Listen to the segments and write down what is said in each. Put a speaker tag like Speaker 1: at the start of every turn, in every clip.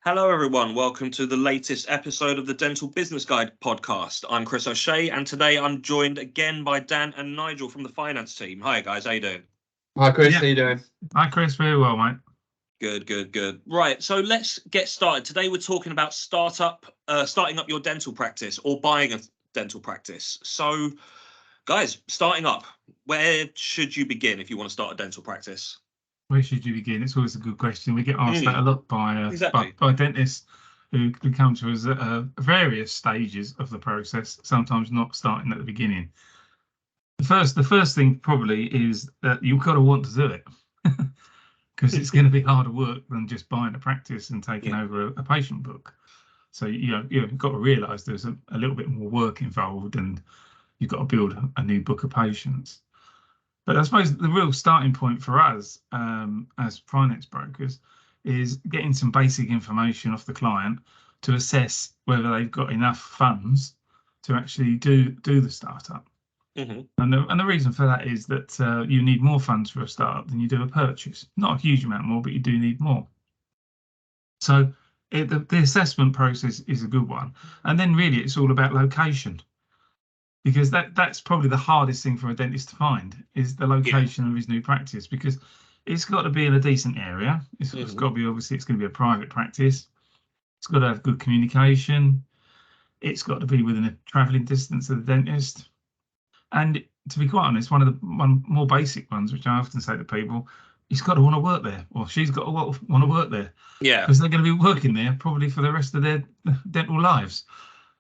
Speaker 1: Hello everyone, welcome to the latest episode of the Dental Business Guide podcast. I'm Chris O'Shea and today I'm joined again by Dan and Nigel from the finance team. Hi guys, how you doing?
Speaker 2: Hi Chris, how you doing?
Speaker 3: Hi Chris, very well mate.
Speaker 1: Good. Right, so let's get started. Today we're talking about starting up your dental practice or buying a dental practice. So guys, starting up, where should you begin if you want to start a dental practice?
Speaker 3: Where should you begin? It's always a good question. We get asked that a lot by dentists who come to us at various stages of the process, sometimes not starting at the beginning. The first thing probably is that you've got to want to do it, because it's going to be harder work than just buying a practice and taking over a patient book. So you've got to realise there's a little bit more work involved, and you've got to build a new book of patients. But I suppose the real starting point for us as finance brokers is getting some basic information off the client to assess whether they've got enough funds to actually do the startup. Mm-hmm. And the reason for that is that you need more funds for a startup than you do a purchase. Not a huge amount more, but you do need more. So the assessment process is a good one. And then really it's all about location. Because that's probably the hardest thing for a dentist to find is the location of his new practice, because it's got to be in a decent area. It's got to be, obviously, it's going to be a private practice. It's got to have good communication. It's got to be within a travelling distance of the dentist. And to be quite honest, one of the more basic ones, which I often say to people, he's got to want to work there, or she's got to want to work there. Yeah. Because they're going to be working there probably for the rest of their dental lives.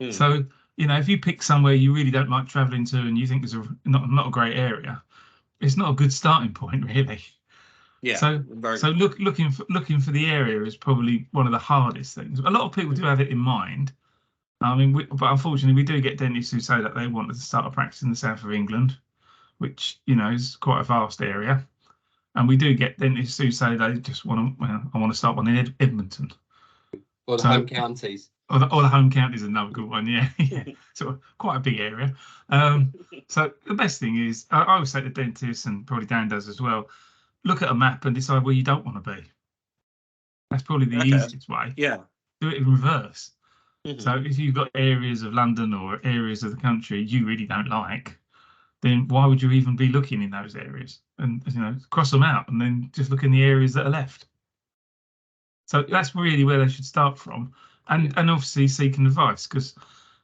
Speaker 3: So, if you pick somewhere you really don't like travelling to and you think is not a great area, it's not a good starting point, really. Yeah. So looking for the area is probably one of the hardest things. A lot of people do have it in mind. I mean, but unfortunately, we do get dentists who say that they wanted to start a practice in the south of England, which is quite a vast area. And we do get dentists who say they just want to. I want to start one in Edmonton.
Speaker 2: Or the home counties.
Speaker 3: Or the home county is another good one, yeah. So quite a big area. So the best thing is, I always say to dentists, and probably Dan does as well, look at a map and decide where you don't want to be. That's probably the easiest way. Yeah. Do it in reverse. Mm-hmm. So if you've got areas of London or areas of the country you really don't like, then why would you even be looking in those areas? And cross them out and then just look in the areas that are left. So that's really where they should start from. And obviously seeking advice, because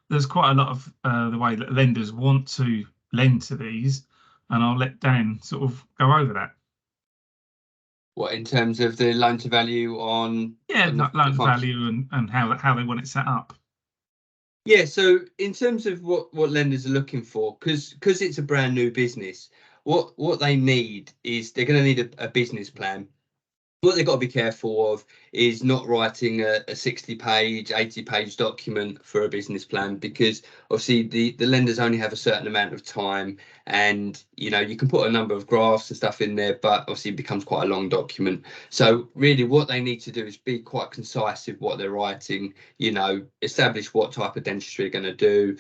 Speaker 3: there's quite a lot of the way that lenders want to lend to these, and I'll let Dan sort of go over that.
Speaker 2: What, in terms of the loan to value on?
Speaker 3: Yeah, loan to value and how they want it set up.
Speaker 2: Yeah, so in terms of what lenders are looking for, because it's a brand new business, what they need is they're going to need a business plan. What they've got to be careful of is not writing a 60-page, 80-page document for a business plan, because obviously the lenders only have a certain amount of time, and you can put a number of graphs and stuff in there, but obviously it becomes quite a long document. So really what they need to do is be quite concise with what they're writing, establish what type of dentistry they're going to do,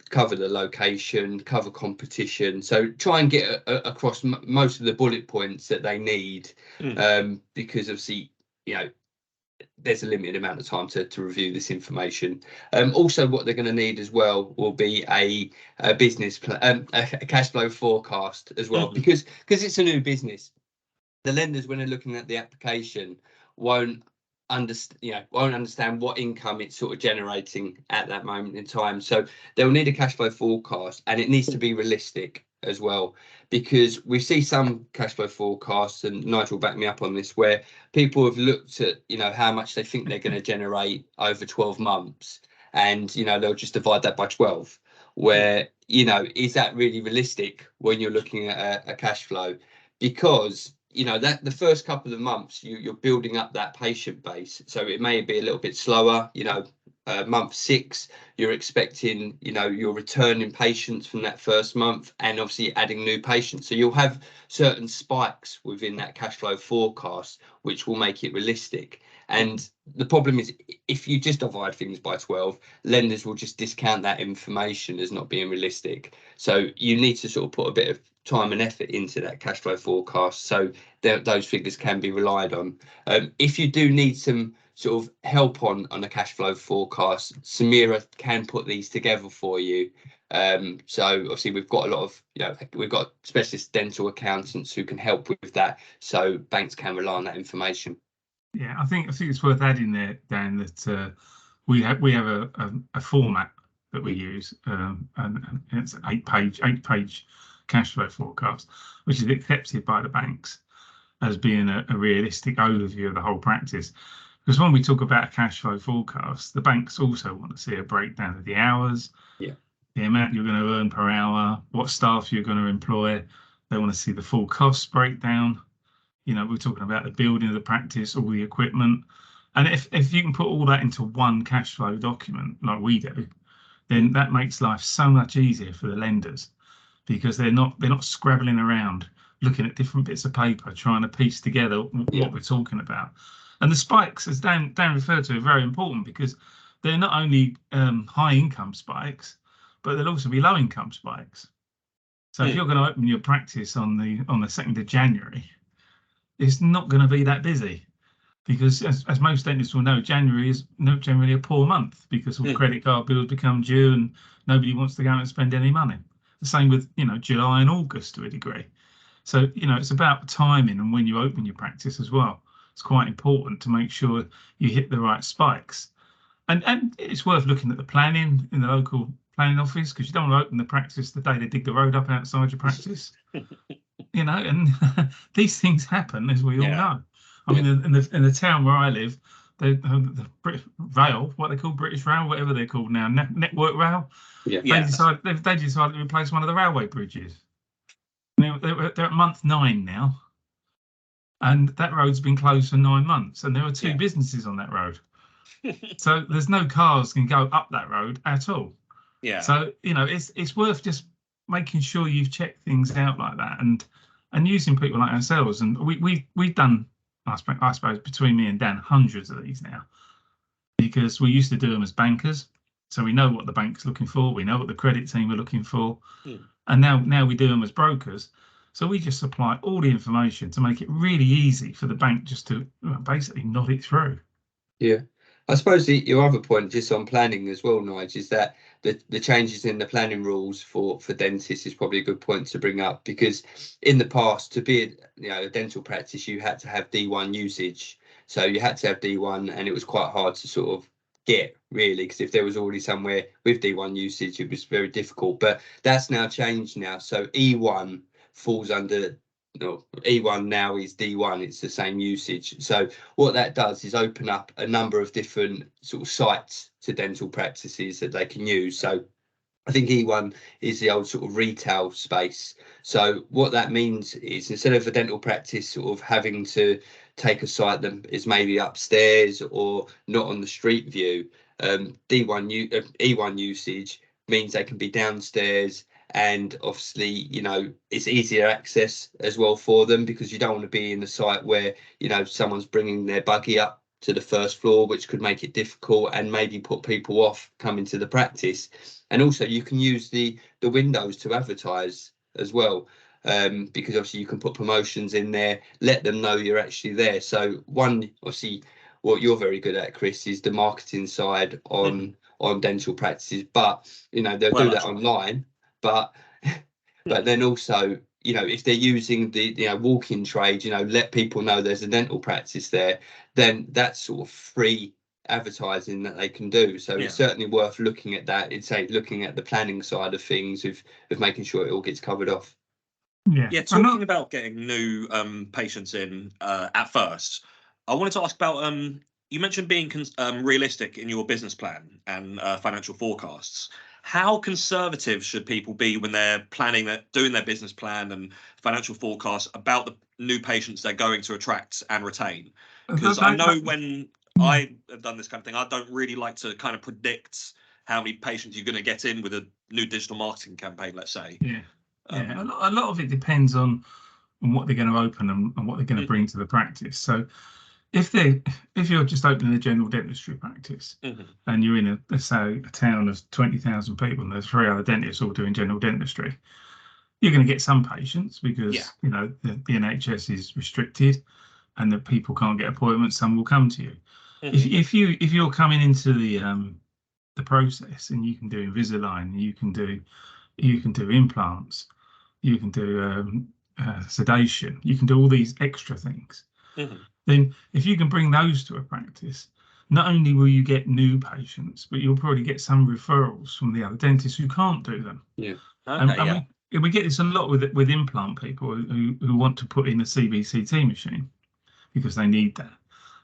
Speaker 2: cover the location, cover competition. So try and get across most of the bullet points that they need, because obviously, there's a limited amount of time to review this information. Also, what they're going to need as well will be a business plan, a cash flow forecast as well, because it's a new business. The lenders, when they're looking at the application, won't understand what income it's sort of generating at that moment in time. So they'll need a cash flow forecast, and it needs to be realistic as well, because we see some cash flow forecasts, and Nigel will back me up on this, where people have looked at how much they think they're going to generate over 12 months, and they'll just divide that by 12, where is that really realistic when you're looking at a cash flow? Because that the first couple of months you're building up that patient base, so it may be a little bit slower. Month 6 you're expecting your return in patients from that first month, and obviously adding new patients, so you'll have certain spikes within that cash flow forecast which will make it realistic. And the problem is, if you just divide things by 12, lenders will just discount that information as not being realistic. So you need to sort of put a bit of time and effort into that cash flow forecast, so those figures can be relied on. If you do need some sort of help on a cash flow forecast, Samira can put these together for you. So obviously we've got a lot of, we've got specialist dental accountants who can help with that, so banks can rely on that information.
Speaker 3: Yeah, I think it's worth adding there, Dan, that we have a format that we use, and it's an eight page cash flow forecast, which is accepted by the banks as being a realistic overview of the whole practice. Because when we talk about a cash flow forecast, the banks also want to see a breakdown of the hours, the amount you're going to earn per hour, what staff you're going to employ. They want to see the full costs breakdown. We're talking about the building of the practice, all the equipment. And if you can put all that into one cash flow document like we do, then that makes life so much easier for the lenders, because they're not scrabbling around looking at different bits of paper trying to piece together what we're talking about. And the spikes, as Dan referred to, are very important, because they're not only high income spikes, but they'll also be low income spikes. So if you're going to open your practice on the 2nd of January, it's not going to be that busy, because as most dentists will know, January is generally a poor month, because all credit card bills become due and nobody wants to go out and spend any money. The same with July and August to a degree. So it's about timing and when you open your practice as well. It's quite important to make sure you hit the right spikes, and it's worth looking at the planning in the local planning office, because you don't want to open the practice the day they dig the road up outside your practice. And these things happen, as we all know. I mean, in the town where I live, the rail, what they call British Rail, whatever they're called now, Network Rail. They decided to replace one of the railway bridges. They're at month 9 now, and that road's been closed for 9 months, and there are 2 businesses on that road. So there's no cars can go up that road at all. So it's worth just making sure you've checked things out like that, and using people like ourselves. And we've done, I suppose, between me and Dan, hundreds of these now, because we used to do them as bankers, so we know what the bank's looking for, we know what the credit team are looking for, and now we do them as brokers. So we just supply all the information to make it really easy for the bank just to basically nod it through.
Speaker 2: I suppose your other point, just on planning as well, Nigel, is that the changes in the planning rules for dentists is probably a good point to bring up, because in the past, to be a dental practice, you had to have D1 usage. So you had to have D1, and it was quite hard to sort of get, really, because if there was already somewhere with D1 usage, it was very difficult. But that's now changed now. So E1 falls under, E1 now is D1, it's the same usage. So what that does is open up a number of different sort of sites to dental practices that they can use. So I think E1 is the old sort of retail space. So what that means is, instead of a dental practice sort of having to take a site that is maybe upstairs or not on the street view, E1 usage means they can be downstairs, and obviously it's easier access as well for them, because you don't want to be in a site where someone's bringing their buggy up to the first floor, which could make it difficult and maybe put people off coming to the practice. And also you can use the windows to advertise as well, because obviously you can put promotions in there, let them know you're actually there. So obviously what you're very good at, Chris, is the marketing side on dental practices, but they'll do that online. But then also, if they're using the walk-in trade, let people know there's a dental practice there, then that's sort of free advertising that they can do. So it's certainly worth looking at that. It's looking at the planning side of things, of making sure it all gets covered off.
Speaker 1: Talking about getting new patients in at first, I wanted to ask about you mentioned being realistic in your business plan and financial forecasts. How conservative should people be when they're doing their business plan and financial forecasts about the new patients they're going to attract and retain? Because I know when I have done this kind of thing, I don't really like to kind of predict how many patients you're going to get in with a new digital marketing campaign, let's say.
Speaker 3: A lot of it depends on what they're going to open and what they're going to bring to the practice. So if you're just opening a general dentistry practice and you're in let's say a town of 20,000 people and there's 3 other dentists all doing general dentistry, You're going to get some patients because
Speaker 1: Yeah.
Speaker 3: you know the NHS is restricted, and that people can't get appointments. Some will come to you. If you're coming into the process and you can do Invisalign, you can do implants, you can do sedation, you can do all these extra things. Then if you can bring those to a practice, not only will you get new patients, but you'll probably get some referrals from the other dentists who can't do them.
Speaker 2: Yeah.
Speaker 1: Okay,
Speaker 3: we get this a lot with implant people who want to put in a CBCT machine because they need that.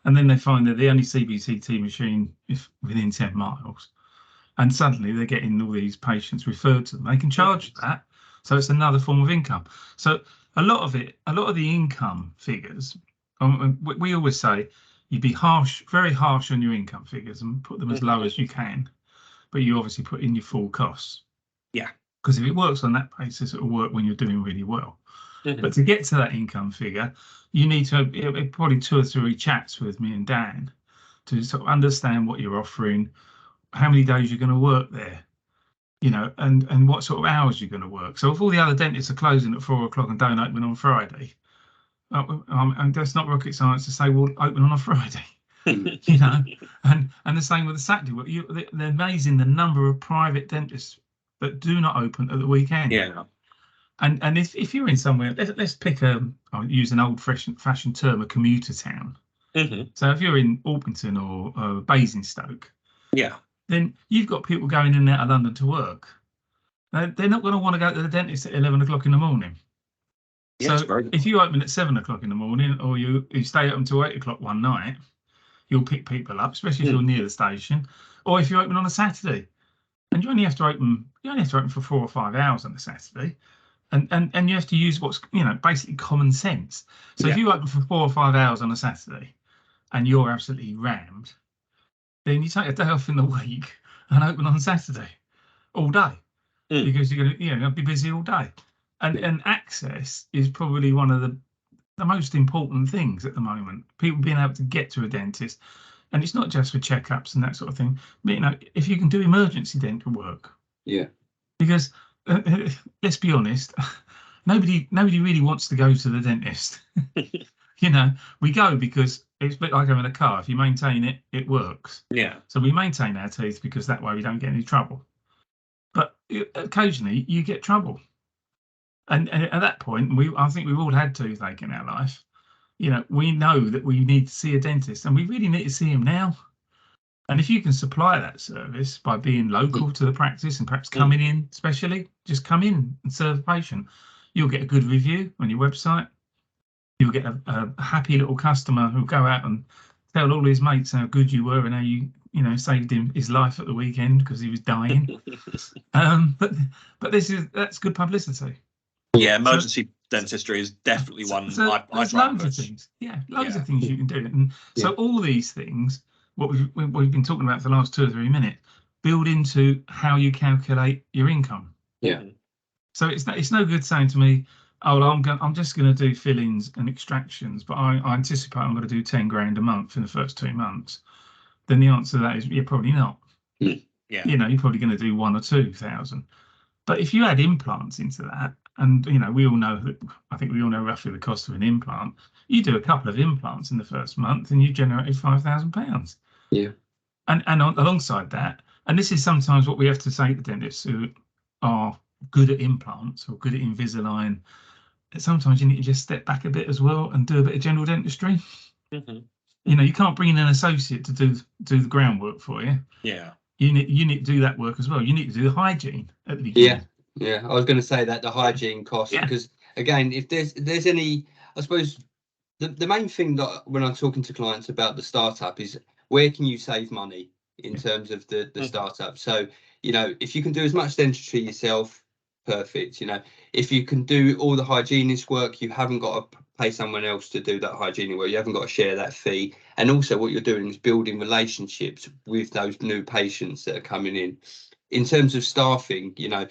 Speaker 3: And then they find that the only CBCT machine is within 10 miles. And suddenly they're getting all these patients referred to them. They can charge that. So it's another form of income. So a lot of the income figures, we always say you'd be very harsh on your income figures and put them as low as you can. But you obviously put in your full costs.
Speaker 1: Yeah.
Speaker 3: Because if it works on that basis, it will work when you're doing really well. But to get to that income figure, you need to have probably 2 or 3 chats with me and Dan to sort of understand what you're offering, how many days you're going to work there, you know, and what sort of hours you're going to work. So if all the other dentists are closing at 4 o'clock and don't open on Friday, and that's not rocket science to say we'll open on a Friday, you know, and the same with the Saturday. They're amazing the number of private dentists that do not open at the weekend.
Speaker 1: Yeah.
Speaker 3: And if you're in somewhere, let's pick I'll use an old-fashioned term, a commuter town. So if you're in Orpington or Basingstoke, then you've got people going in and out of London to work. They're not going to want to go to the dentist at 11 o'clock in the morning.
Speaker 1: Yeah,
Speaker 3: so if you open at 7 o'clock in the morning, or you stay up until 8 o'clock one night, you'll pick people up, especially if you're near the station, or if you open on a Saturday, and you only have to open for 4 or 5 hours on a Saturday. And you have to use what's, you know, basically common sense. So if you open for 4 or 5 hours on a Saturday and you're absolutely rammed, then you take a day off in the week and open on Saturday all day because you're going to be busy all day. And access is probably one of the most important things at the moment. People being able to get to a dentist, and it's not just for checkups and that sort of thing. But you know, if you can do emergency dental work, because let's be honest, nobody really wants to go to the dentist. You know, we go because it's a bit like having a car. If you maintain it, it works.
Speaker 1: Yeah.
Speaker 3: So we maintain our teeth because that way we don't get any trouble. But occasionally you get trouble. And at that point, I think we've all had toothache in our life. You know, we know that we need to see a dentist, and we really need to see him now. And if you can supply that service by being local to the practice and perhaps coming in, just come in and serve the patient, you'll get a good review on your website. You'll get a happy little customer who'll go out and tell all his mates how good you were and how you saved him his life at the weekend because he was dying. But that's good publicity.
Speaker 1: Yeah, emergency dentistry is definitely one.
Speaker 3: There's loads of things. Yeah, loads of things you can do. And so all these things, what we've been talking about for the last 2 or 3 minutes, build into how you calculate your income.
Speaker 2: Yeah.
Speaker 3: So it's no good saying to me, oh, I'm just going to do fillings and extractions, but I anticipate I'm going to do 10 grand a month in the first 2 months. Then the answer to that is you're probably not.
Speaker 1: Yeah.
Speaker 3: You know, you're probably going to do 1,000 or 2,000. But if you add implants into that, and you know, I think we all know roughly the cost of an implant. You do a couple of implants in the first month, and you generated £5,000.
Speaker 2: Yeah.
Speaker 3: And alongside that, and this is sometimes what we have to say to dentists who are good at implants or good at Invisalign. Sometimes you need to just step back a bit as well and do a bit of general dentistry. You know, you can't bring in an associate to do the groundwork for you.
Speaker 1: Yeah.
Speaker 3: You need to do that work as well. You need to do the hygiene at the beginning.
Speaker 2: Yeah. I was going to say that the hygiene cost, because again, if there's any, I suppose the main thing that when I'm talking to clients about the startup is where can you save money in terms of the startup. So, you know, if you can do as much dentistry yourself, perfect. You know, if you can do all the hygienist work, you haven't got to pay someone else to do that hygienic work. You haven't got to share that fee. And also what you're doing is building relationships with those new patients that are coming in. In terms of staffing, you know,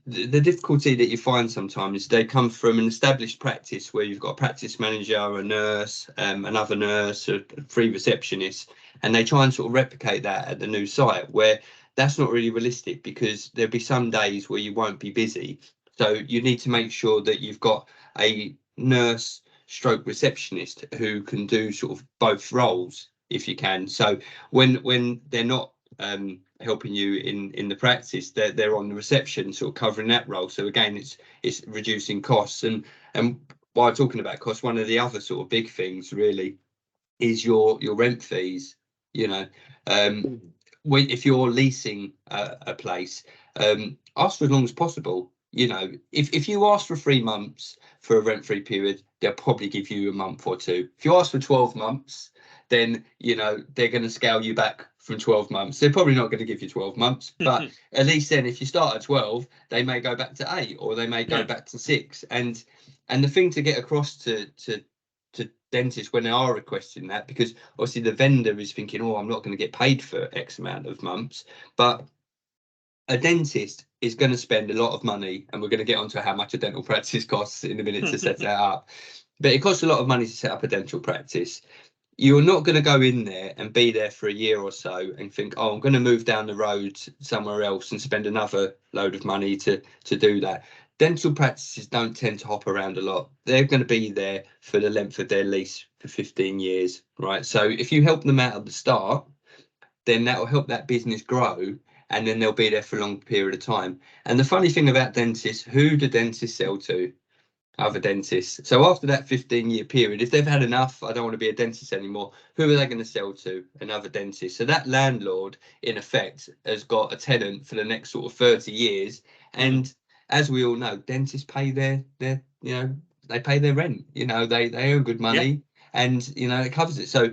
Speaker 2: the difficulty that you find sometimes is they come from an established practice where you've got a practice manager, a nurse, another nurse, 3 receptionists, and they try and sort of replicate that at the new site where that's not really realistic, because there'll be some days where you won't be busy. So you need to make sure that you've got a nurse stroke receptionist who can do sort of both roles if you can. So when they're not helping you in the practice, they're on the reception, sort of covering that role. So again, it's reducing costs. And while talking about costs, one of the other sort of big things really is your rent fees. You know, if you're leasing a place, ask for as long as possible. You know, if you ask for 3 months for a rent-free period, they'll probably give you a month or two. If you ask for 12 months, then, you know, they're going to scale you back from 12 months. They're probably not going to give you 12 months, but at least then if you start at 12, they may go back to 8 or they may go back to 6. And the thing to get across to dentists when they are requesting that, because obviously the vendor is thinking, oh, I'm not going to get paid for X amount of months, but a dentist is going to spend a lot of money, and we're going to get onto how much a dental practice costs in a minute to set that up. But it costs a lot of money to set up a dental practice. You're not going to go in there and be there for a year or so and think, oh, I'm going to move down the road somewhere else and spend another load of money to do that. Dental practices don't tend to hop around a lot. They're going to be there for the length of their lease for 15 years, right? So if you help them out at the start, then that will help that business grow, and then they'll be there for a long period of time. And the funny thing about dentists, who do dentists sell to? Other dentists. So after that 15-year period, if they've had enough, I don't want to be a dentist anymore, who are they going to sell to? Another dentist. So that landlord, in effect, has got a tenant for the next sort of 30 years. And as we all know, dentists pay their you know, they pay their rent. You know, they earn good money, and you know, it covers it. So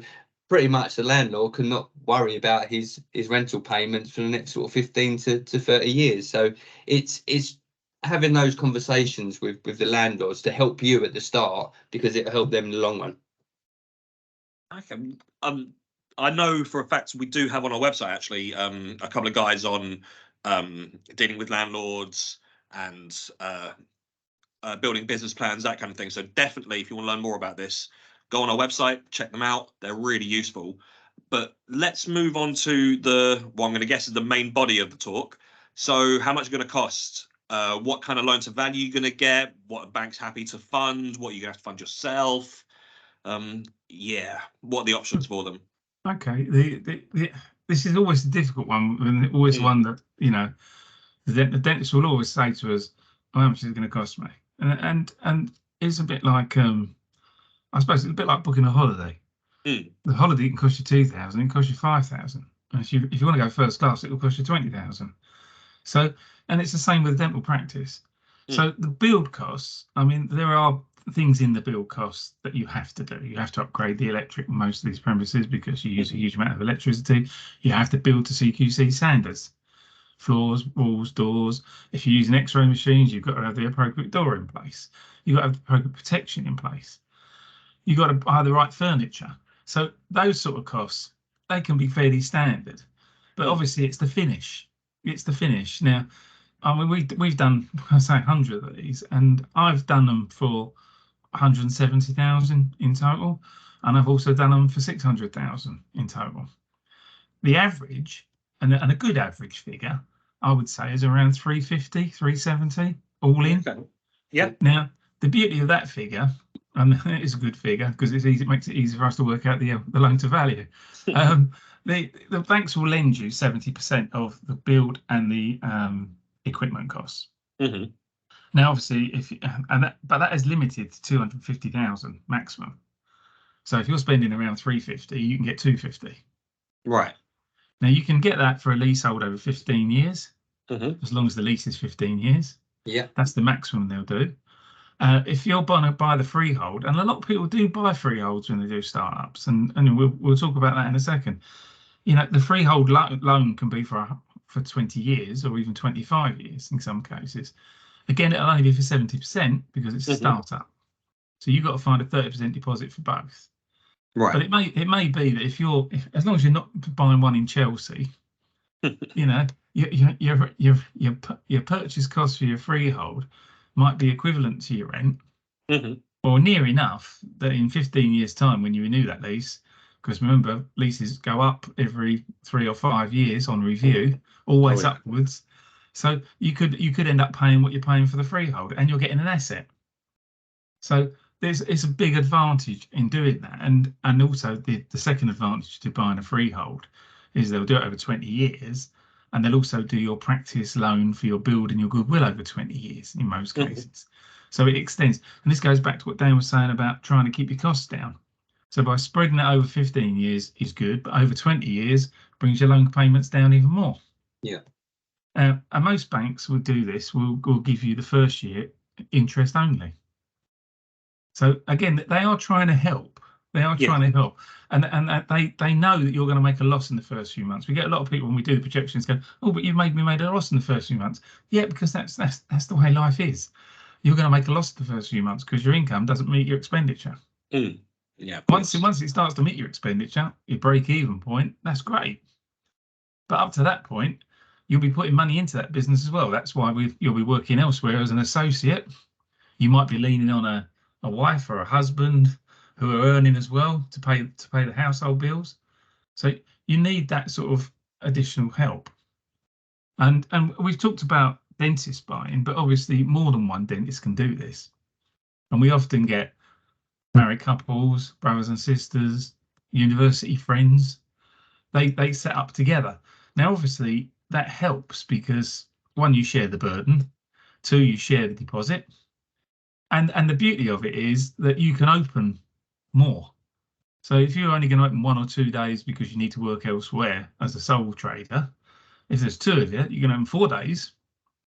Speaker 2: pretty much the landlord cannot worry about his rental payments for the next sort of 15 to 30 years. So it's having those conversations with the landlords to help you at the start, because it'll help them in the long run.
Speaker 1: Okay. I know for a fact we do have on our website actually a couple of guys on dealing with landlords and building business plans, that kind of thing. So definitely, if you want to learn more about this, go on our website, check them out. They're really useful. But let's move on to what I'm going to guess is the main body of the talk. So how much is it going to cost? What kind of loan to value you're going to get? What are banks happy to fund? What are you going to have to fund yourself? What are the options for them?
Speaker 3: Okay, this is always a difficult one, and always one that, you know, the dentist will always say to us, oh, how much is it going to cost me? And it's a bit like, I suppose it's a bit like booking a holiday. The holiday can cost you 2,000, it can cost you 5,000. And if you want to go first class, it will cost you 20,000. So, and it's the same with dental practice. So the build costs, I mean, there are things in the build costs that you have to do. You have to upgrade the electric in most of these premises because you use a huge amount of electricity. You have to build to CQC standards. Floors, walls, doors. If you're using X-ray machines, you've got to have the appropriate door in place. You've got to have the appropriate protection in place. You've got to buy the right furniture. So those sort of costs, they can be fairly standard. But obviously it's the finish. It's the finish. Now, I mean, we've done, I say 100 of these, and I've done them for 170,000 in total, and I've also done them for 600,000 in total. The average, and a good average figure, I would say, is around 350, 370, all in.
Speaker 1: Okay. Yeah.
Speaker 3: Now, the beauty of that figure, and it is a good figure because it makes it easy for us to work out the loan to value. The banks will lend you 70% of the build and the equipment costs. Now, obviously, but that is limited to 250,000 maximum. So if you're spending around 350, you can get 250.
Speaker 1: Right. Now
Speaker 3: you can get that for a leasehold over 15 years, as long as the lease is 15 years.
Speaker 2: Yeah,
Speaker 3: that's the maximum they'll do. If you're going to buy the freehold, and a lot of people do buy freeholds when they do startups, and we'll talk about that in a second. You know, the freehold loan can be for 20 years or even 25 years in some cases. Again, it'll only be for 70% because it's a startup. So you've got to find a 30% deposit for both.
Speaker 1: Right.
Speaker 3: But it may be that if as long as you're not buying one in Chelsea, you know, your purchase cost for your freehold might be equivalent to your rent, or near enough that in 15 years' time when you renew that lease, because remember, leases go up every 3 or 5 years on review, always upwards. So you could end up paying what you're paying for the freehold, and you're getting an asset. So it's a big advantage in doing that, and also the second advantage to buying a freehold is they'll do it over 20 years, and they'll also do your practice loan for your build and your goodwill over 20 years in most cases. So it extends, and this goes back to what Dan was saying about trying to keep your costs down. So by spreading it over 15 years is good, but over 20 years brings your loan payments down even more.
Speaker 2: Yeah.
Speaker 3: And most banks will do this. Will give you the first year interest only. So again, they are trying to help. They are trying to help, and they know that you're going to make a loss in the first few months. We get a lot of people when we do the projections go, "Oh, but you've made a loss in the first few months." Yeah, because that's the way life is. You're going to make a loss in the first few months because your income doesn't meet your expenditure.
Speaker 1: Yeah.
Speaker 3: Once it starts to meet your expenditure, your break-even point, that's great. But up to that point, you'll be putting money into that business as well. That's why you'll be working elsewhere as an associate. You might be leaning on a wife or a husband who are earning as well to pay the household bills. So you need that sort of additional help. And we've talked about dentist buying, but obviously more than one dentist can do this. And we often get married couples, brothers and sisters, university friends. They set up together. Now, obviously, that helps because one, you share the burden, two, you share the deposit. And the beauty of it is that you can open more. So if you're only going to open 1 or 2 days because you need to work elsewhere as a sole trader, if there's 2 of you, you can open 4 days,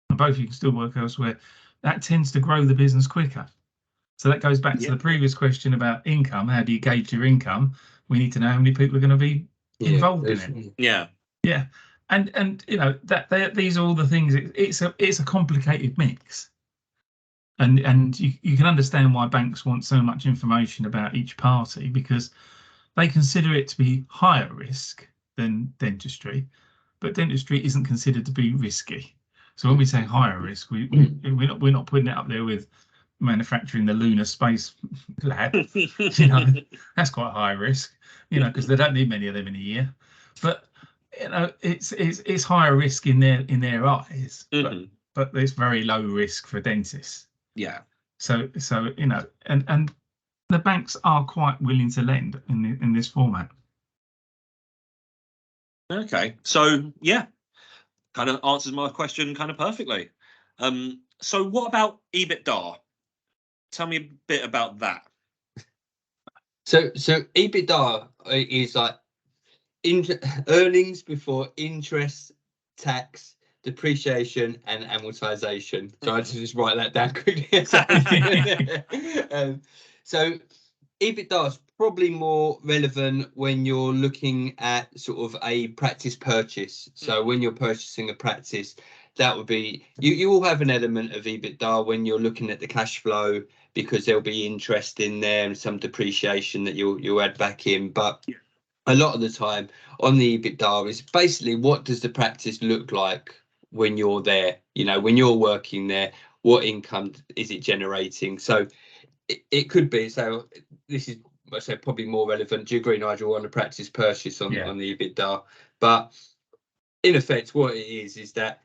Speaker 3: and both of you can still work elsewhere. That tends to grow the business quicker. So that goes back to the previous question about income. How do you gauge your income? We need to know how many people are going to be involved in it.
Speaker 1: Yeah.
Speaker 3: And you know these are all the things. It's a complicated mix. And you can understand why banks want so much information about each party, because they consider it to be higher risk than dentistry, but dentistry isn't considered to be risky. So when we say higher risk, we're not putting it up there with manufacturing the lunar space lab. You know, that's quite high risk. You know, because they don't need many of them in a year. But you know, it's higher risk in their eyes, but it's very low risk for dentists.
Speaker 1: Yeah.
Speaker 3: So you know, and the banks are quite willing to lend in this format.
Speaker 1: Okay, so yeah, kind of answers my question kind of perfectly. So what about EBITDA? Tell me a bit about that.
Speaker 2: So EBITDA is like earnings before interest, tax, depreciation and amortization. So I just write that down quickly. So EBITDA is probably more relevant when you're looking at sort of a practice purchase. So when you're purchasing a practice, that would be, you will have an element of EBITDA when you're looking at the cash flow, because there'll be interest in there and some depreciation that you'll add back in. But a lot of the time on the EBITDA is basically, what does the practice look like when you're there? You know, when you're working there, what income is it generating? So it could be, so this is, I say, probably more relevant. Do you agree, Nigel, on a practice purchase on the EBITDA? But in effect, what it is that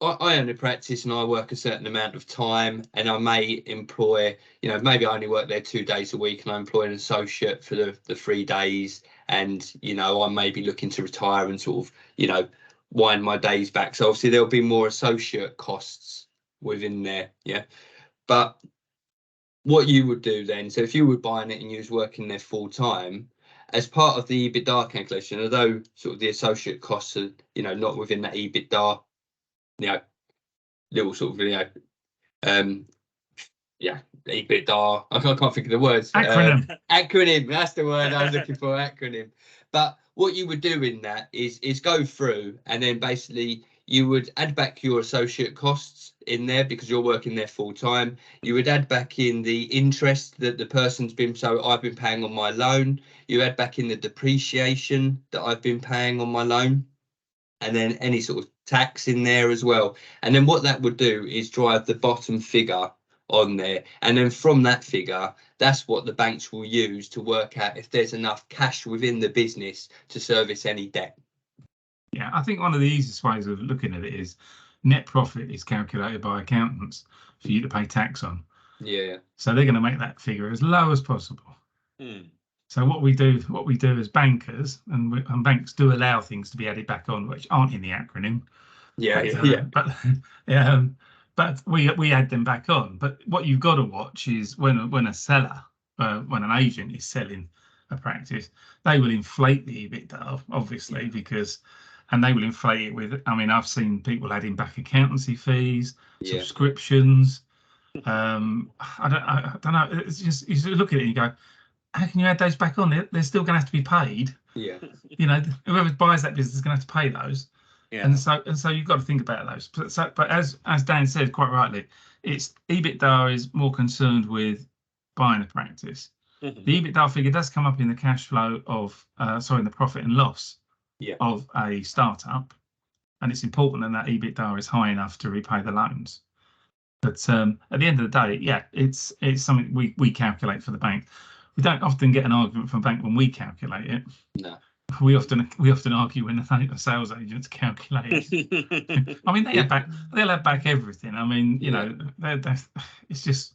Speaker 2: I own a practice and I work a certain amount of time, and I may employ, you know, maybe I only work there 2 days a week and I employ an associate for the 3 days, and, you know, I may be looking to retire and sort of, you know, wind my days back. So obviously there'll be more associate costs within there. Yeah. But what you would do then, so if you were buying it and you was working there full time, as part of the EBITDA calculation, although sort of the associate costs are, you know, not within that EBITDA, you know, little sort of, you know, EBITDA. I can't think of the words. Acronym. That's the word I was looking for. Acronym. But what you would do in that is go through, and then basically you would add back your associate costs in there because you're working there full time. You would add back in the interest that the person's been, so I've been paying on my loan. You add back in the depreciation that I've been paying on my loan, and then any sort of tax in there as well. And then what that would do is drive the bottom figure on there. And then from that figure, that's what the banks will use to work out if there's enough cash within the business to service any debt.
Speaker 3: Yeah, I think one of the easiest ways of looking at it is net profit is calculated by accountants for you to pay tax on.
Speaker 2: Yeah.
Speaker 3: So they're going to make that figure as low as possible.
Speaker 1: Mm.
Speaker 3: So what we do as bankers, and banks do allow things to be added back on, which aren't in the acronym. But we add them back on. But what you've got to watch is when a seller, when an agent is selling a practice, they will inflate the EBITDA, obviously, and they will inflate it with. I mean, I've seen people adding back accountancy fees, subscriptions. I don't know. It's just you look at it and you go, how can you add those back on? They're still going to have to be paid.
Speaker 2: Yeah.
Speaker 3: You know, whoever buys that business is going to have to pay those. Yeah. And so you've got to think about those. But as Dan said quite rightly, it's EBITDA is more concerned with buying a practice. Mm-hmm. The EBITDA figure does come up in the cash flow of in the profit and loss of a startup, and it's important that EBITDA is high enough to repay the loans. But at the end of the day, it's something we calculate for the bank. We don't often get an argument from a bank when we calculate it.
Speaker 2: No.
Speaker 3: We often argue when the sales agents calculate it. I mean, they'll have back everything. I mean, you know, it's just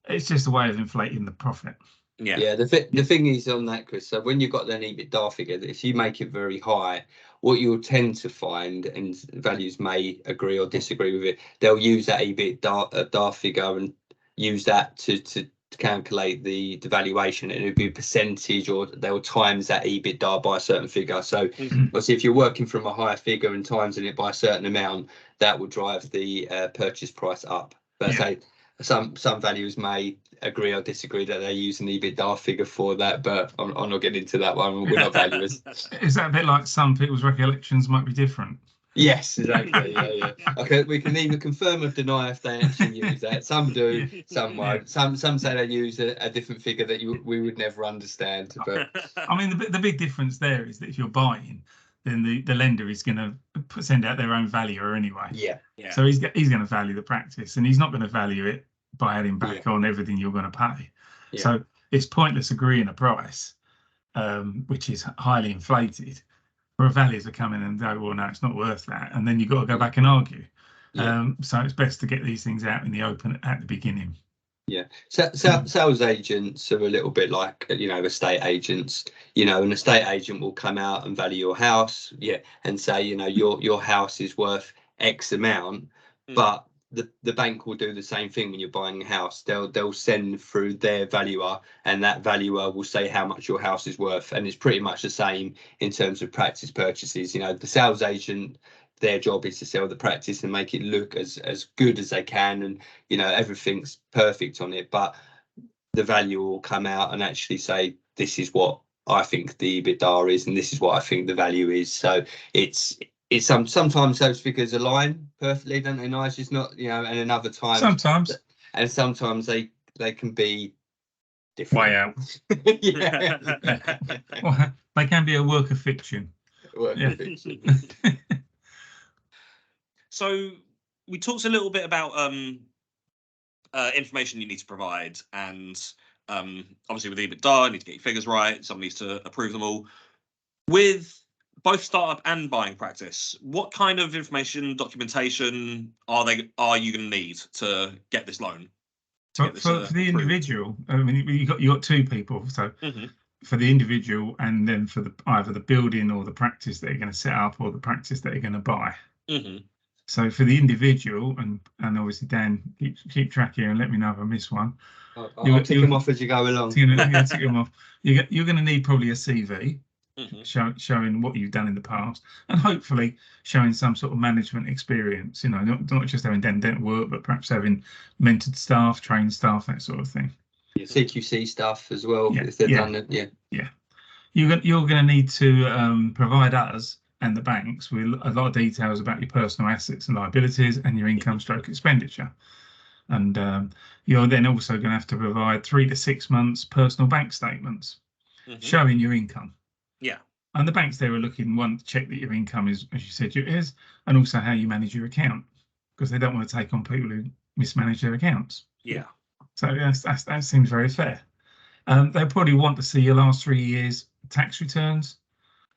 Speaker 3: a way of inflating the profit.
Speaker 2: Yeah. The thing is on that, Chris. So when you've got an EBITDA figure, if you make it very high, what you'll tend to find, and values may agree or disagree with it, they'll use that EBITDA figure and use that to calculate the valuation, and it'll be a percentage, or they'll times that EBITDA by a certain figure. So obviously if you're working from a higher figure and timesing it by a certain amount, that will drive the purchase price up. But say some valuers may agree or disagree that they use an EBITDA figure for that, but I'm not getting into that one. We're not valuers.
Speaker 3: Is that a bit like some people's recollections might be different?
Speaker 2: Yes, exactly. Yeah. Okay, we can either confirm or deny if they actually use that. Some do, some won't. Some say they use a different figure that we would never understand. But
Speaker 3: I mean, the big difference there is that if you're buying, then the lender is going to send out their own valuer anyway.
Speaker 2: Yeah.
Speaker 3: So he's going to value the practice, and he's not going to value it by adding back on everything you're going to pay. Yeah. So it's pointless agreeing a price, which is highly inflated, for a valuer to come in and go, well, no, it's not worth that, and then you've got to go back and argue. So it's best to get these things out in the open at the beginning.
Speaker 2: Yeah, sales agents are a little bit like, you know, estate agents. You know, an estate agent will come out and value your house, and say, you know, your house is worth X amount, but the bank will do the same thing when you're buying a house. They'll send through their valuer, and that valuer will say how much your house is worth, and it's pretty much the same in terms of practice purchases. You know, the sales agent, their job is to sell the practice and make it look as good as they can, and you know, everything's perfect on it, but the valuer will come out and actually say, this is what I think the EBITDA is, and this is what I think the value is. So it's sometimes those figures align perfectly, don't they, Nigel? It's not, you know, and another time sometimes they can be different.
Speaker 3: Way out. Well, they can be a work of fiction.
Speaker 1: Fiction. So we talked a little bit about information you need to provide, and obviously with EBITDA, you need to get your figures right. Someone needs to approve them all. With both startup and buying practice, what kind of information, documentation are you going to need to get this loan?
Speaker 3: For the individual, I mean, you got two people. So for the individual, and then for either the building or the practice that you're going to set up, or the practice that you're going to buy. So for the individual, and obviously Dan, keep track here and let me know if I miss one.
Speaker 2: I'll tick them off as you go along.
Speaker 3: Tick them off. You're going to need probably a CV. Showing what you've done in the past, and hopefully showing some sort of management experience, you know, not just having done work, but perhaps having mentored staff, trained staff, that sort of thing.
Speaker 2: CQC stuff as well, if they've done it.
Speaker 3: You're going to need to provide us and the banks with a lot of details about your personal assets and liabilities and your income stroke expenditure, and you're then also going to have to provide 3 to 6 months personal bank statements showing your income. And the banks there are looking, one, to check that your income is, as you said, is, and also how you manage your account, because they don't want to take on people who mismanage their accounts. So that seems very fair. They probably want to see your last 3 years tax returns,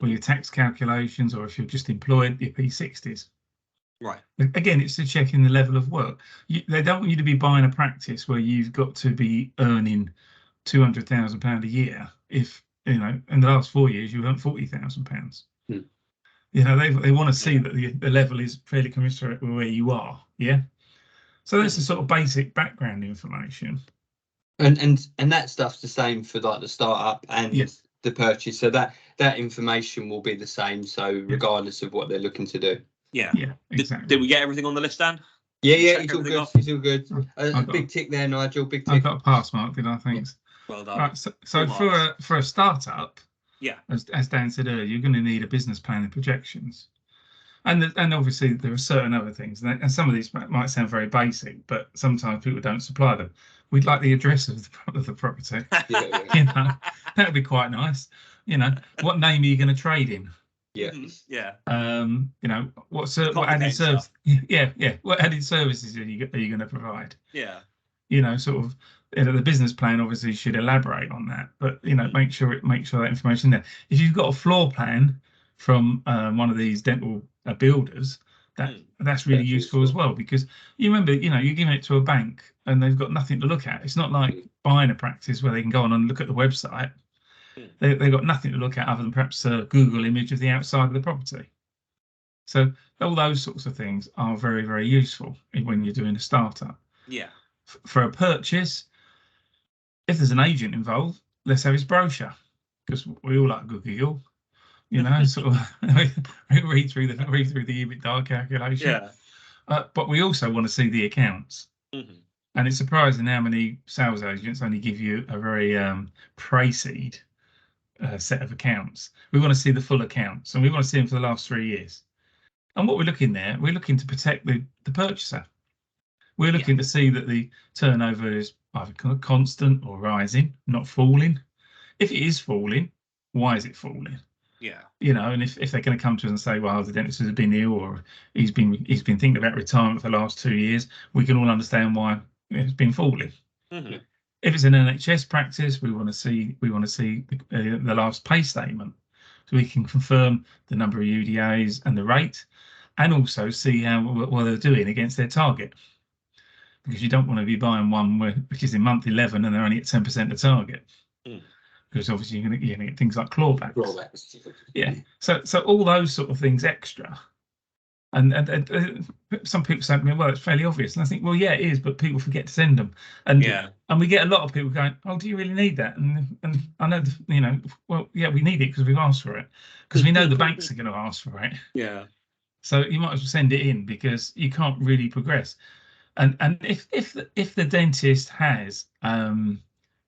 Speaker 3: or your tax calculations, or if you're just employed, your P60s.
Speaker 1: Right.
Speaker 3: Again, it's to check in the level of work. They don't want you to be buying a practice where you've got to be earning £200,000 a year. If, you know, in the last 4 years, you've earned £40,000. You know, they want to see that the level is fairly commensurate with where you are. Yeah. So that's the sort of basic background information.
Speaker 2: And that stuff's the same for like the startup and the purchase. So that information will be the same. So regardless of what they're looking to do.
Speaker 3: Yeah, exactly.
Speaker 1: Did we get everything on the list, Dan?
Speaker 2: Yeah, it's all good. It's all good. A big tick there, Nigel. Big tick.
Speaker 3: I got a pass mark, did I? Thanks.
Speaker 1: Well done.
Speaker 3: Right, so for a startup, as Dan said earlier, you're going to need a business plan and projections, and obviously there are certain other things, and some of these might sound very basic, but sometimes people don't supply them. We'd like the address of the property. You know, that would be quite nice. You know, what name are you going to trade in?
Speaker 2: Yeah.
Speaker 3: You know, what added service? What added services are you going to provide?
Speaker 1: Yeah.
Speaker 3: You know, sort of, you know, the business plan obviously should elaborate on that, but you know, make sure that information there. If you've got a floor plan from one of these dental builders, that's really useful as well, because you remember, you know, you're giving it to a bank and they've got nothing to look at. It's not like buying a practice where they can go on and look at the website. They've got nothing to look at other than perhaps a Google image of the outside of the property. So all those sorts of things are very, very useful when you're doing a startup.
Speaker 1: Yeah.
Speaker 3: For a purchase, if there's an agent involved, let's have his brochure, because we all like a good giggle, you know, sort of read through the EBITDA calculation. Yeah. But we also want to see the accounts. And it's surprising how many sales agents only give you a very pre-seed set of accounts. We want to see the full accounts, and we want to see them for the last 3 years. And what we're looking to protect the purchaser. We're looking to see that the turnover is either constant or rising, not falling. If it is falling, why is it falling?
Speaker 1: Yeah.
Speaker 3: You know, and if they're going to come to us and say, well, the dentist has been ill, or he's been thinking about retirement for the last 2 years, we can all understand why it's been falling. If it's an NHS practice, we want to see the last pay statement, so we can confirm the number of UDAs and the rate, and also see what they're doing against their target. Because you don't want to be buying one which is in month 11 and they're only at 10% of target. Because obviously you're going to get things like clawbacks. Yeah. So all those sort of things extra. And some people say to me, well, it's fairly obvious. And I think, well, yeah, it is, but people forget to send them. And we get a lot of people going, oh, do you really need that? And I know, you know, well, yeah, we need it because we've asked for it. Because we know the banks are going to ask for it.
Speaker 1: Yeah.
Speaker 3: So you might as well send it in, because you can't really progress. And if the dentist has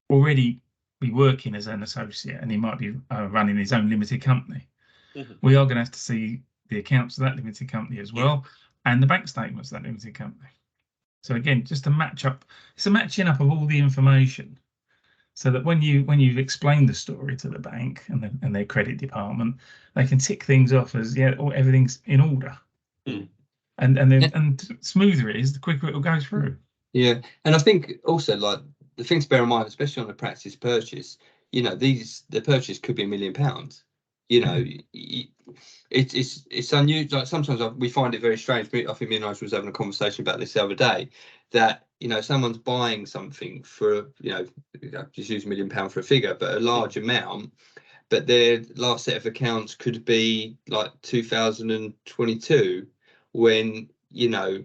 Speaker 3: already be working as an associate, and he might be running his own limited company, we are going to have to see the accounts of that limited company as well, and the bank statements of that limited company. So again, just to match up, it's a matching up of all the information, so that when you've explained the story to the bank and their credit department, they can tick things off as everything's in order. And smoother it is, the quicker it will go through.
Speaker 2: Yeah, and I think also, like, the thing to bear in mind, especially on a practice purchase, you know, the purchase could be £1 million. You know, it's unusual. Like, sometimes we find it very strange. I think me and Nigel was having a conversation about this the other day, that, you know, someone's buying something for, you know, just use £1 million for a figure, but a large amount, but their last set of accounts could be like 2022, when, you know,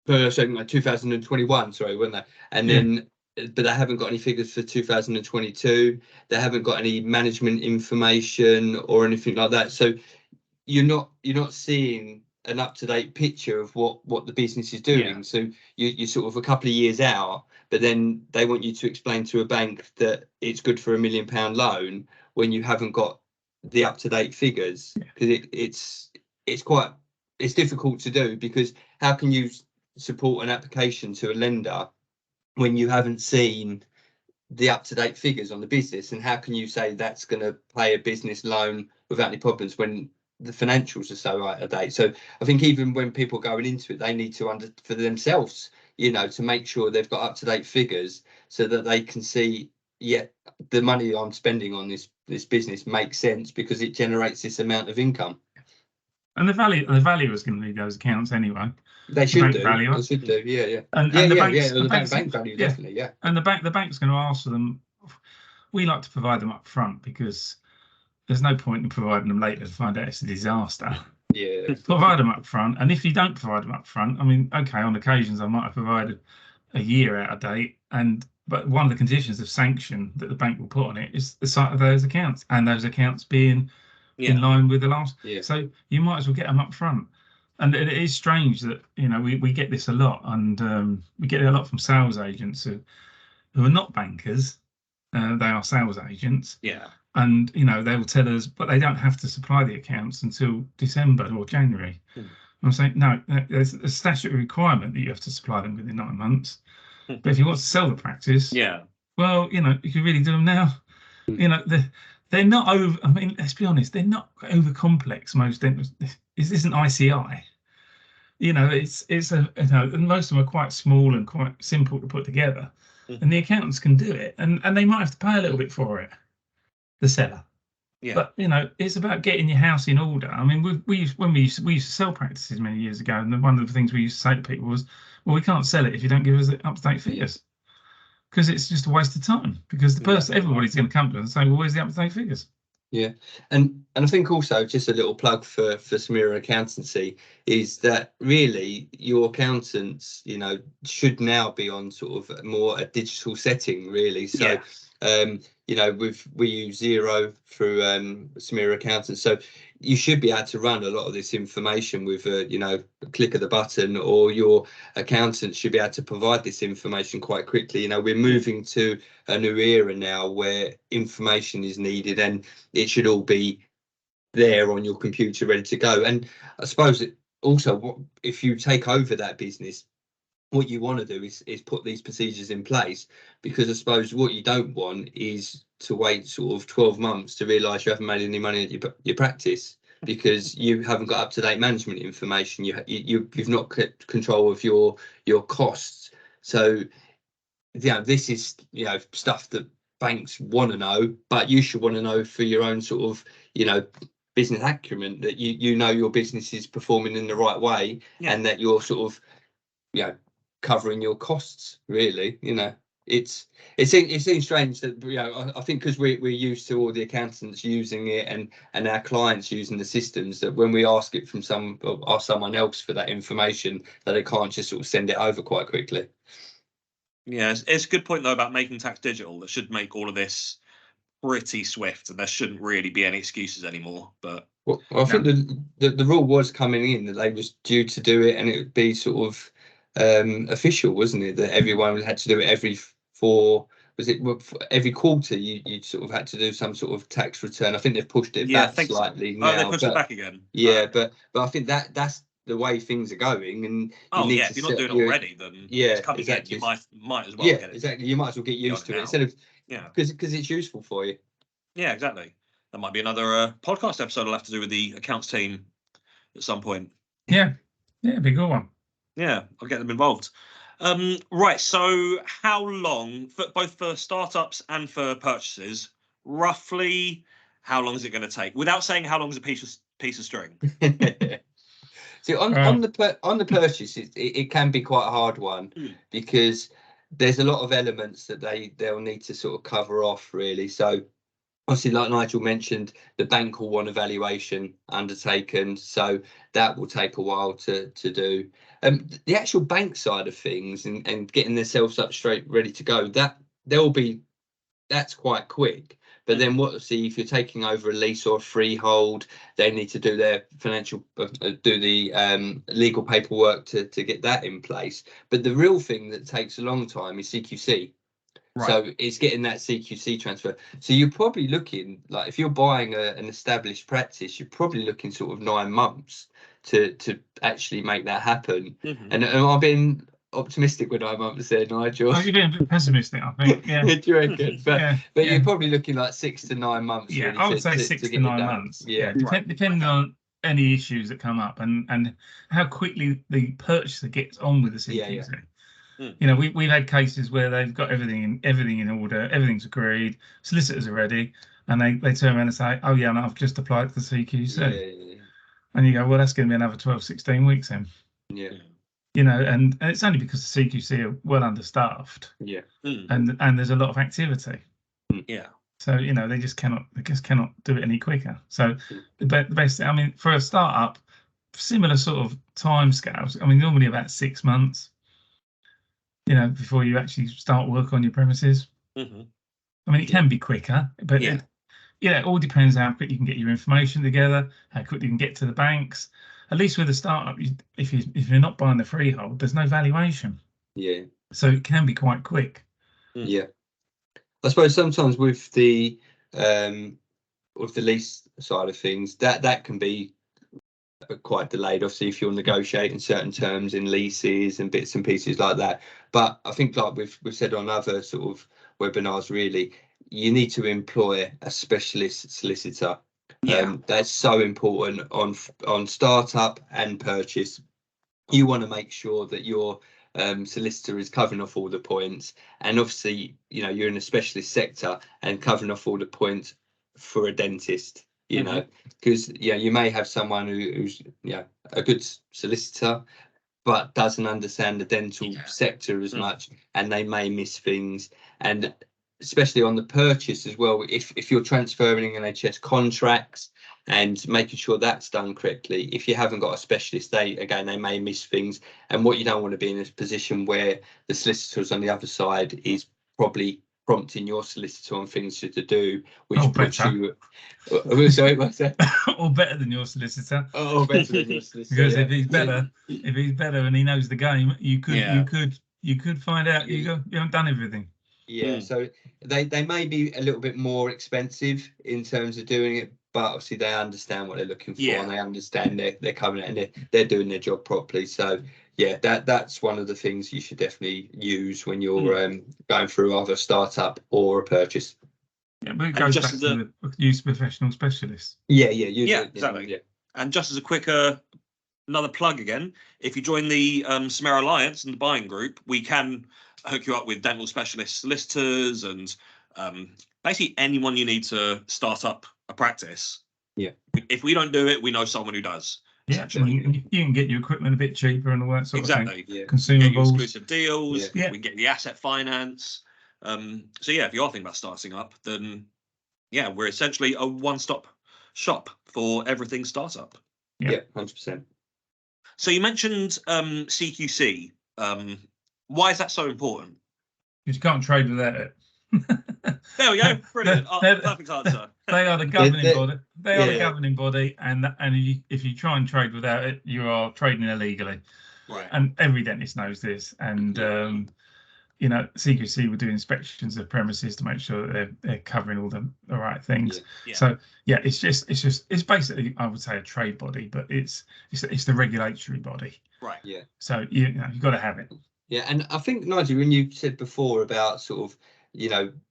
Speaker 2: 2021, sorry, weren't they? And then, but they haven't got any figures for 2022. They haven't got any management information or anything like that. So you're not seeing an up-to-date picture of what the business is doing. So you're sort of a couple of years out, but then they want you to explain to a bank that it's good for £1 million loan when you haven't got the up-to-date figures, because it's difficult to do, because how can you support an application to a lender when you haven't seen the up-to-date figures on the business? And how can you say that's going to pay a business loan without any problems when the financials are so out of date? So I think even when people are going into it, they need to for themselves, you know, to make sure they've got up-to-date figures, so that they can see, yeah, the money I'm spending on this business makes sense because it generates this amount of income.
Speaker 3: And the value is going to need those accounts anyway.
Speaker 2: They should do.
Speaker 3: Value.
Speaker 2: They should do. Yeah.
Speaker 3: And
Speaker 2: the bank value, definitely. Yeah.
Speaker 3: And the bank's going to ask for them. We like to provide them up front because there's no point in providing them later to find out it's a disaster.
Speaker 2: Yeah.
Speaker 3: Provide them up front, and if you don't provide them up front, I mean, okay, on occasions I might have provided a year out of date, but one of the conditions of sanction that the bank will put on it is the sight of those accounts, and those accounts being in line with the last.
Speaker 2: Yeah.
Speaker 3: So you might as well get them up front. And it is strange that, you know, we get this a lot, and we get it a lot from sales agents who are not bankers. They are sales agents.
Speaker 1: Yeah.
Speaker 3: And, you know, they will tell us, but they don't have to supply the accounts until December or January. I'm saying, no, there's a statutory requirement that you have to supply them within 9 months. But if you want to sell the practice, well, you know, you can really do them now. You know, they're not over, I mean, let's be honest, they're not over complex. Most dentists, this isn't ICI. You know, it's you know, and most of them are quite small and quite simple to put together. And the accountants can do it, and they might have to pay a little bit for it, the seller. Yeah. But you know, it's about getting your house in order. I mean, we used to sell practices many years ago, and one of the things we used to say to people was, well, we can't sell it if you don't give us up-to-date figures, because it's just a waste of time. Because everybody's going to come to us and say, well, where's the up-to-date figures?
Speaker 2: Yeah, and I think also just a little plug for Samira Accountancy is that really your accountants, you know, should now be on sort of more a digital setting, really. So, you know, we use Xero through Samira Accountants, so you should be able to run a lot of this information with you know, a click of the button, or your accountant should be able to provide this information quite quickly. You know, we're moving to a new era now where information is needed, and it should all be there on your computer ready to go. And I suppose it also, if you take over that business, what you want to do is put these procedures in place, because I suppose what you don't want is to wait sort of 12 months to realise you haven't made any money at your practice because you haven't got up-to-date management information. You've not kept control of your costs. So, you know, this is, you know, stuff that banks want to know, but you should want to know for your own sort of, you know, business acumen, that you know your business is performing in the right way, and that you're sort of, you know, covering your costs, really. You know, it seems strange that, you know, I think because we're used to all the accountants using it and our clients using the systems, that when we ask it from someone else for that information, that they can't just sort of send it over quite quickly.
Speaker 1: Yeah, it's a good point though about making tax digital. That should make all of this pretty swift, and there shouldn't really be any excuses anymore. But
Speaker 2: well, I think the rule was coming in that they was due to do it, and it would be sort of official, wasn't it, that everyone had to do it every quarter. You sort of had to do some sort of tax return. I think they've pushed it back slightly now.
Speaker 1: They pushed it back again.
Speaker 2: Yeah, but I think that's the way things are going, and
Speaker 1: if you're not doing it already, then it's coming in. You might as well get it.
Speaker 2: Exactly. You might as well get used to it instead of because it's useful for you. Yeah,
Speaker 1: exactly. That might be another podcast episode I'll have to do with the accounts team at some point.
Speaker 3: Yeah, it'd be a good one.
Speaker 1: Yeah, I'll get them involved. Right, so how long, both for startups and for purchases, roughly how long is it going to take? Without saying how long is a piece of string.
Speaker 2: See, on the purchase, it can be quite a hard one because there's a lot of elements that they'll need to sort of cover off, really. So obviously, like Nigel mentioned, the bank will want a valuation undertaken, so that will take a while to do. The actual bank side of things and getting themselves up straight, ready to go, that's quite quick. But then if you're taking over a lease or a freehold, they need to do their legal paperwork to get that in place. But the real thing that takes a long time is CQC. Right. So it's getting that CQC transfer. So you're probably looking, like, if you're buying an established practice, you're probably looking sort of 9 months to actually make that happen. Mm-hmm. And I've been optimistic with 9 months there, Nigel.
Speaker 3: Oh, you're being a bit pessimistic, I think. Yeah.
Speaker 2: Do you reckon? But you're probably looking like 6 to 9 months.
Speaker 3: Yeah,
Speaker 2: really,
Speaker 3: I would say 6 to 9 months. Yeah, depending on any issues that come up and how quickly the purchaser gets on with the CQC. You know, we've had cases where they've got everything in order, everything's agreed, solicitors are ready, and they turn around and say, oh yeah, and I've just applied to the CQC. And you go, well, that's going to be another 12, 16 weeks then.
Speaker 2: Yeah.
Speaker 3: You know, and it's only because the CQC are well understaffed.
Speaker 2: Yeah.
Speaker 3: And there's a lot of activity.
Speaker 1: Yeah.
Speaker 3: So, you know, they just cannot do it any quicker. So the best, I mean, for a startup, similar sort of timescales, I mean, normally about 6 months, you know, before you actually start work on your premises. I mean, it can be quicker, but it all depends how quick you can get your information together, how quick you can get to the banks. At least with a startup, if you're not buying the freehold, there's no valuation.
Speaker 2: Yeah.
Speaker 3: So it can be quite quick.
Speaker 2: Yeah. I suppose sometimes with the lease side of things, that can be quite delayed. Obviously, if you're negotiating certain terms in leases and bits and pieces like that. But I think, like we've said on other sort of webinars, really, you need to employ a specialist solicitor. That's so important on startup and purchase. You want to make sure that your solicitor is covering off all the points, and obviously, you know, you're in a specialist sector and covering off all the points for a dentist. You know, because you may have someone who's a good solicitor, but doesn't understand the dental sector as much, and they may miss things. And especially on the purchase as well, if you're transferring NHS contracts and making sure that's done correctly, if you haven't got a specialist, they may miss things. And what you don't want to be in a position where the solicitors on the other side is probably prompting your solicitor on things to do, which puts you. Sorry, what's that?
Speaker 3: Or better than your solicitor.
Speaker 2: Oh, better than your solicitor.
Speaker 3: Because if he's better and he knows the game, you could find out you haven't done everything.
Speaker 2: Yeah, so they may be a little bit more expensive in terms of doing it, but obviously they understand what they're looking for, and they understand they're coming out and they're doing their job properly. So yeah, that's one of the things you should definitely use when you're going through either a startup or a purchase.
Speaker 3: Yeah, but it goes back to the use of professional specialists.
Speaker 2: Yeah,
Speaker 1: exactly. Yeah. And just as a quick another plug again, if you join the Samara Alliance and the buying group, we can hook you up with dental specialist solicitors and basically anyone you need to start up a practice. Yeah. If we don't do it, we know someone who does.
Speaker 3: Yeah, you can get your equipment a bit cheaper and all that sort of thing.
Speaker 1: Yeah.
Speaker 3: Consumables,
Speaker 1: exclusive deals. Yeah. We can get the asset finance. So yeah, if you are thinking about starting up, then yeah, we're essentially a one-stop shop for everything startup.
Speaker 2: Yeah, 100%.
Speaker 1: So you mentioned CQC. Why is that so important?
Speaker 3: Because you can't trade without it.
Speaker 1: There we go. Brilliant. Perfect answer.
Speaker 3: They are the governing body. They are the governing body, and if you try and trade without it, you are trading illegally.
Speaker 1: Right.
Speaker 3: And every dentist knows this. And you know, CQC will do inspections of premises to make sure that they're covering all the right things.
Speaker 1: Yeah.
Speaker 3: So yeah, it's basically, I would say, a trade body, but it's the regulatory body.
Speaker 1: Right.
Speaker 2: Yeah.
Speaker 3: So you've got to have it.
Speaker 2: Yeah, and I think, Nigel, when you said before about sort of,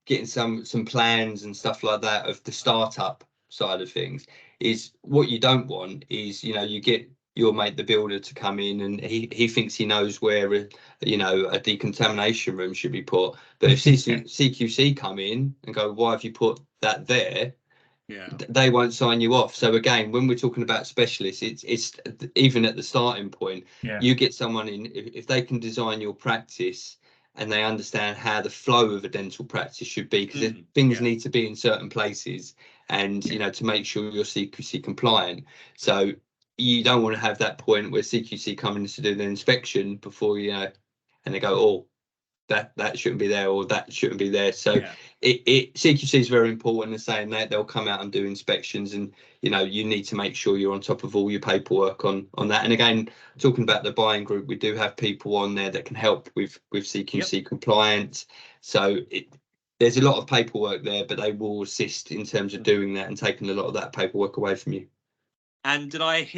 Speaker 2: getting some plans and stuff like that of the startup side of things, is what you don't want is, you get your mate, the builder, to come in and he thinks he knows where, a decontamination room should be put. But if CQC come in and go, why have you put that there? Yeah, they won't sign you off. So again, when we're talking about specialists, it's even at the starting point, you get someone in, if they can design your practice and they understand how the flow of a dental practice should be, because things need to be in certain places, and to make sure you're CQC compliant. So you don't want to have that point where CQC coming to do the inspection before and they go, oh, that shouldn't be there, or that shouldn't be there. So CQC is very important in saying that they'll come out and do inspections, and you need to make sure you're on top of all your paperwork on that. And again, talking about the buying group, we do have people on there that can help with CQC compliance. So there's a lot of paperwork there, but they will assist in terms of doing that and taking a lot of that paperwork away from you.
Speaker 1: And do I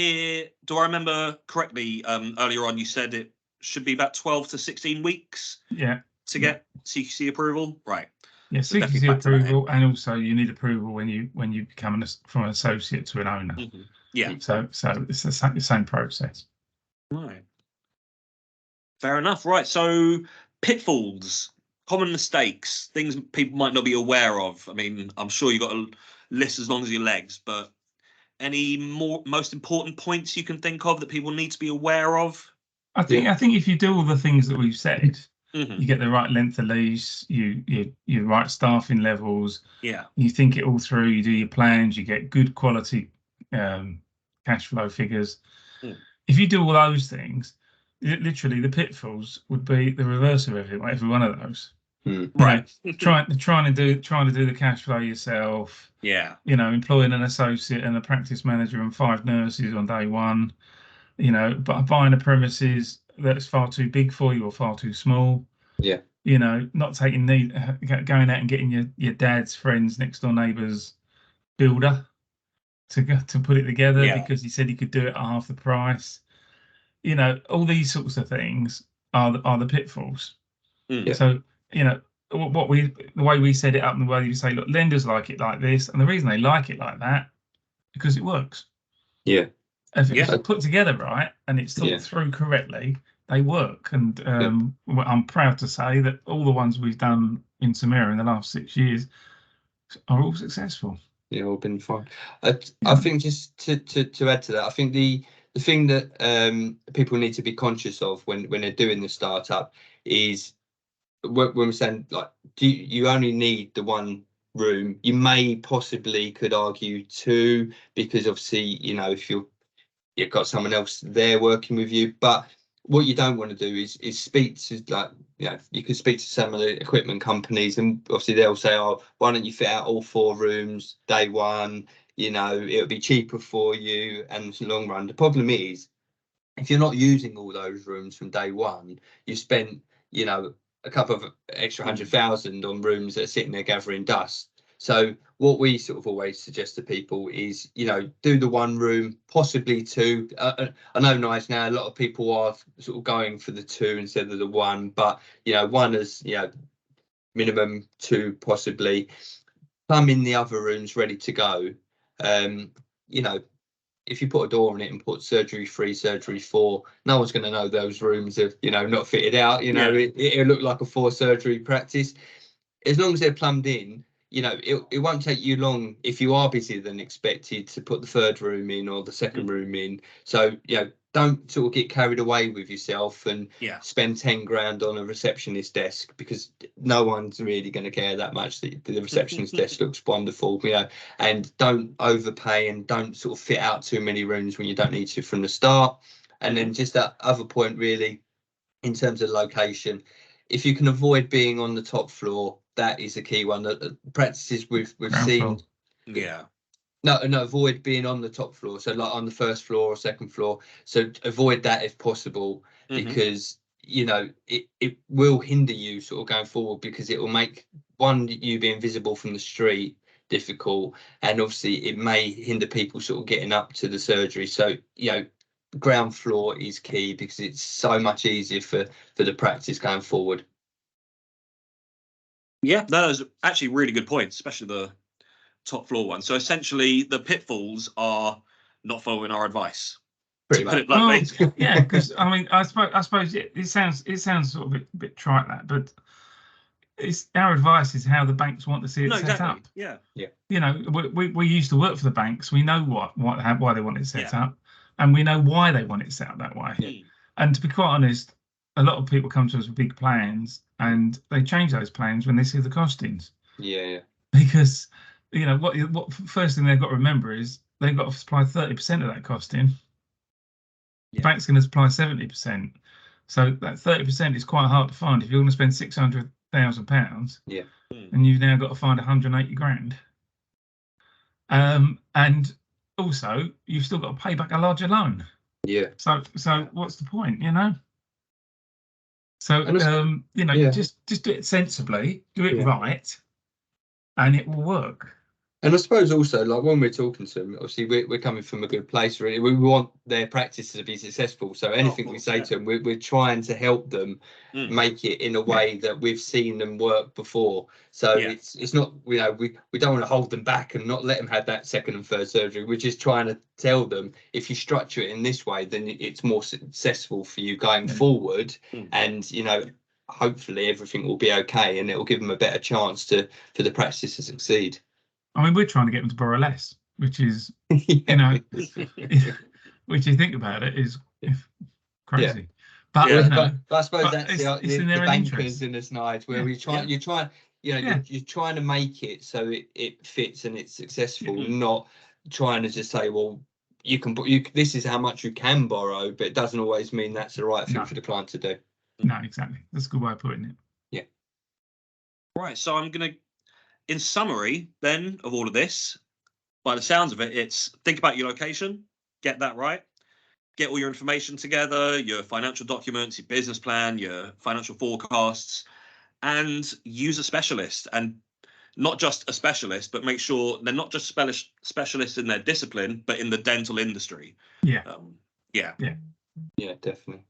Speaker 1: remember correctly, earlier on you said it should be about 12 to 16 weeks to get CQC approval? Right.
Speaker 3: Yeah, so CQC approval, and also you need approval when you become from an associate to an owner.
Speaker 1: Mm-hmm. Yeah.
Speaker 3: So it's the same process.
Speaker 1: Right. Fair enough. Right. So pitfalls, common mistakes, things people might not be aware of. I mean, I'm sure you've got a list as long as your legs, but any most important points you can think of that people need to be aware of?
Speaker 3: I think if you do all the things that we've said,
Speaker 1: Mm-hmm.
Speaker 3: you get the right length of lease, you right staffing levels,
Speaker 1: yeah,
Speaker 3: you think it all through, you do your plans, you get good quality cash flow figures. If you do all those things, literally the pitfalls would be the reverse of every one of those.
Speaker 1: Right.
Speaker 3: Trying to do the cash flow yourself.
Speaker 1: Yeah.
Speaker 3: Employing an associate and a practice manager and 5 nurses on day one. But buying a premises that's far too big for you or far too small.
Speaker 2: Yeah.
Speaker 3: Not taking going out and getting your dad's friends, next door neighbours builder to put it together because he said he could do it at half the price. All these sorts of things are the pitfalls. So the way we set it up and the way you say, look, lenders like it like this, and the reason they like it like that because it works.
Speaker 2: Yeah.
Speaker 3: If it's put together right and it's thought through correctly, they work. And I'm proud to say that all the ones we've done in Samira in the last 6 years are all successful.
Speaker 2: Yeah, all been fine. I think just to add to that, I think the thing that people need to be conscious of when they're doing the startup is when we're saying, like, you only need the one room. You may possibly could argue 2 because obviously if you've got someone else there working with you, but what you don't want to do is speak to, like, you could speak to some of the equipment companies and obviously they'll say, oh, why don't you fit out all 4 rooms day one, it'll be cheaper for you and in the long run. The problem is if you're not using all those rooms from day one, you spent a couple of extra 100,000 on rooms that are sitting there gathering dust. So what we sort of always suggest to people is, do the 1 room, possibly 2. I know, Nigel, now a lot of people are sort of going for the 2 instead of the 1, but 1 is minimum, 2 possibly. Plumb in the other rooms ready to go. If you put a door in it and put surgery 3, surgery 4, no one's going to know those rooms are not fitted out. It'll look like a 4 surgery practice. As long as they're plumbed in, it won't take you long if you are busier than expected to put the 3rd room in or the 2nd room in. So don't sort of get carried away with yourself and spend 10 grand on a receptionist desk, because no one's really going to care that much that the receptionist desk looks wonderful, and don't overpay and don't sort of fit out too many rooms when you don't need to from the start. And then just that other point really, in terms of location, if you can avoid being on the top floor, that is a key one. The practices we've seen. No, avoid being on the top floor. So like on the 1st floor or 2nd floor. So avoid that if possible, because it will hinder you sort of going forward, because it will make you being visible from the street difficult, and obviously it may hinder people sort of getting up to the surgery. So ground floor is key because it's so much easier for the practice going forward.
Speaker 1: Yeah, those are actually really good points, especially the top floor one. So essentially, the pitfalls are not following our advice.
Speaker 2: Pretty
Speaker 1: much. Put it bluntly.
Speaker 3: Yeah, because I mean, I suppose it sounds sort of a bit trite, that, but it's our advice is how the banks want to see it set up.
Speaker 1: Yeah.
Speaker 3: We used to work for the banks. We know why they want it set up, and we know why they want it set up that way. And to be quite honest, a lot of people come to us with big plans, and they change those plans when they see the costings.
Speaker 2: Yeah.
Speaker 3: Because what first thing they've got to remember is they've got to supply 30% of that costing. The bank's going to supply 70%. So that 30% is quite hard to find. If you're going to spend £600,000, and you've now got to find 180 grand. And also you've still got to pay back a larger loan.
Speaker 2: Yeah.
Speaker 3: So what's the point, So just do it sensibly, do it right, and it will work.
Speaker 2: And I suppose also, like when we're talking to them, obviously we're coming from a good place, really. We want their practice to be successful. So anything we say to them, we're trying to help them make it in a way that we've seen them work before. So it's not, you know, we don't want to hold them back and not let them have that second and third surgery. We're just trying to tell them, if you structure it in this way, then it's more successful for you going forward. And, you know, hopefully everything will be okay, and it will give them a better chance for the practice to succeed.
Speaker 3: I mean, we're trying to get them to borrow less, which is, you know, which you think about it is crazy. But, you know,
Speaker 2: but I suppose that's the bankers
Speaker 3: interest
Speaker 2: in this night where you're trying, you know, you're trying to make it so it fits and it's successful, not trying to just say, well, this is how much you can borrow, but it doesn't always mean that's the right thing for the client to do.
Speaker 3: No, exactly. That's a good way of putting it.
Speaker 2: Yeah.
Speaker 1: Right. So I'm going to, in summary, then, of all of this, by the sounds of it, it's think about your location, get that right, get all your information together, your financial documents, your business plan, your financial forecasts, and use a specialist. And not just a specialist, but make sure they're not just specialists in their discipline, but in the dental industry.
Speaker 3: Yeah.
Speaker 2: Yeah, definitely.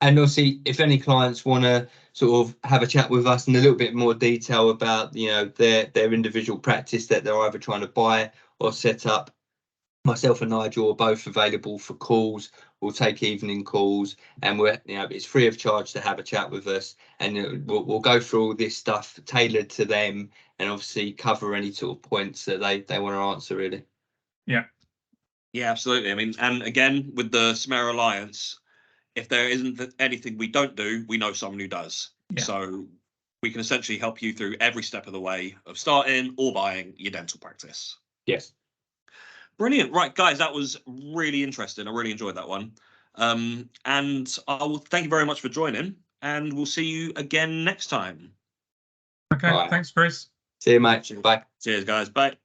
Speaker 2: And obviously, if any clients want to sort of have a chat with us in a little bit more detail about, you know, their individual practice that they're either trying to buy or set up, myself and Nigel are both available for calls. We'll take evening calls, and it's free of charge to have a chat with us, and we'll go through all this stuff tailored to them, and obviously cover any sort of points that they want to answer, really.
Speaker 3: Yeah,
Speaker 1: absolutely. I mean, and again, with the Samara Alliance, if there isn't anything we don't do, we know someone who does.
Speaker 3: Yeah.
Speaker 1: So we can essentially help you through every step of the way of starting or buying your dental practice.
Speaker 2: Yes.
Speaker 1: Brilliant. Right, guys, that was really interesting. I really enjoyed that one. And I will thank you very much for joining, and we'll see you again next time.
Speaker 3: Okay. Thanks, Chris.
Speaker 2: See you, mate. Bye.
Speaker 1: Cheers, guys. Bye.